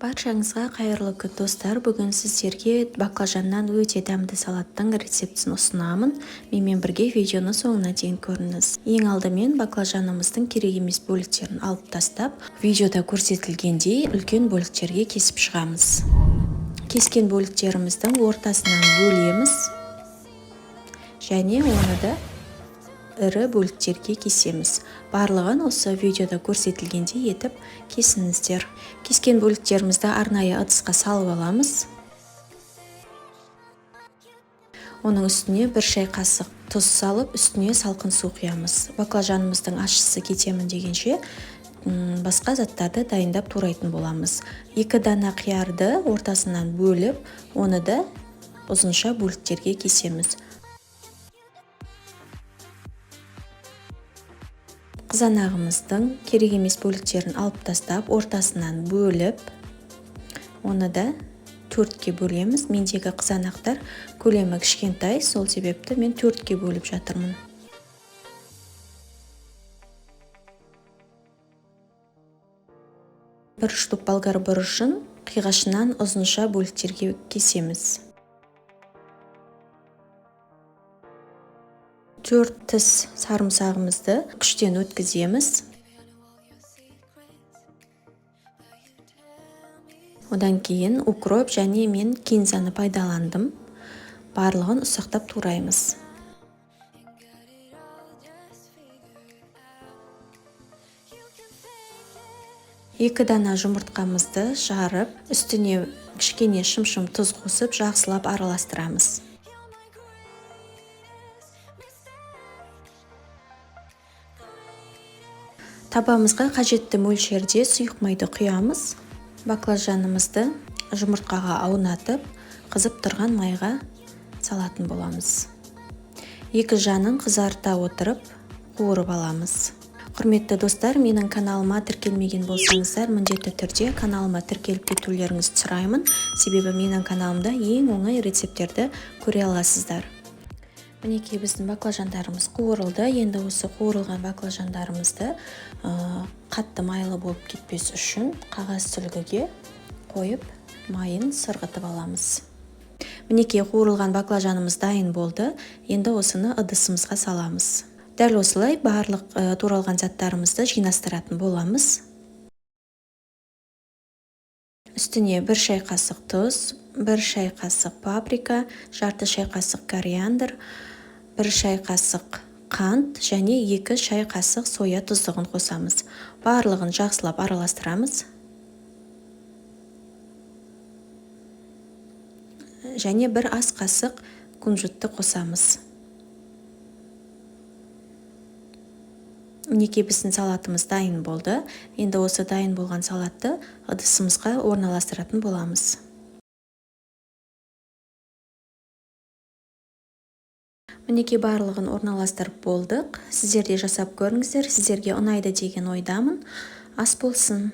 Баршаңызға қайырлы күн достар. Бүгін сіздерге баклажаннан өте дәмді салаттың рецептін ұсынамын. Менімен бірге видеоны соңына дейін көріңіз. Ең алдымен баклажанымыздың керек емес бөліктерін алып тастап, видеода көрсетілгендей үлкен бөліктерге кесіп шығамыз. Кескен бөліктеріміздің ортасынан бөлеміз және оны да ірі бөліктерге кесеміз. Барлығын осы видеода көрсетілгендей етіп кесіңіздер. Кескен бөліктерімізді арнайы ыдысқа салып аламыз. Оның үстіне 1 шай қасық тұз салып, үстіне салқын су құямыз. Баклажанымыздың ащысы кетемін дегенше басқа заттарды дайындап турайтын боламыз. 2 дана қиярды ортасынан бөліп, оны да ұзынша бөліктерге кесеміз. Қызанағымыздың керек емес бөліктерін алып тастап, ортасынан бөліп, оны да 4-ке бөлеміз. Мендегі қызанақтар көлемі кішкентай, сол себепті мен 4-ке бөліп жатырмын. Бір штук болгар бұрышын қиғашынан ұзынша бөліктерге кесеміз. 4 тіс сарымсағымызды күштен өткіземіз. Одан кейін укроп және мен кинзаны пайдаландым. Барлығын ұсақтап тураймыз. Екі дана жұмыртқамызды жарып, үстіне кішкене шым-шым тұз қосып, жақсылап араластырамыз. Табамызға қажетті мөлшерде сұйық майды құямыз. Баклажанымызды жұмыртқаға аунатып, қызып тұрған майға салатын боламыз. Екі жанын қызарта отырып, қуырып аламыз. Құрметті достар, менің каналыма тіркелмеген болсаңыздар, міндетті түрде каналыма тіркеліп кетулеріңізді сұраймын. Себебі менің каналымда ең оңай рецептерді көре аласыздар. Мінекей біздің баклажандарымыз қуырылды. Енді осы қуырылған баклажандарымызды қатты майлы болып кетпес үшін қағаз сүлгіге қойып, майын сырғытып аламыз. Мінекей қуырылған баклажанымыз дайын болды. Енді осыны ыдысымызға саламыз. Дәл осылай барлық туралған заттарымызды жинастыратын боламыз. Үстіне 1 шай қасық тұз, 1 шай қасық паприка, жарты шай қасық кориандр, 1 шай қасық қант және 2 шай қасық соя тұздығын қосамыз. Барлығын жақсылап араластырамыз. Және 1 ас қасық күнжутты қосамыз. Мінекей біздің салатымыз дайын болды. Енді осы дайын болған салатты ыдысымызға орналастыратын боламыз. Мінекей барлығын орналастырып болдық. Сіздер де жасап көріңіздер. Сіздерге ұнайды деген ойдамын. Ас болсын.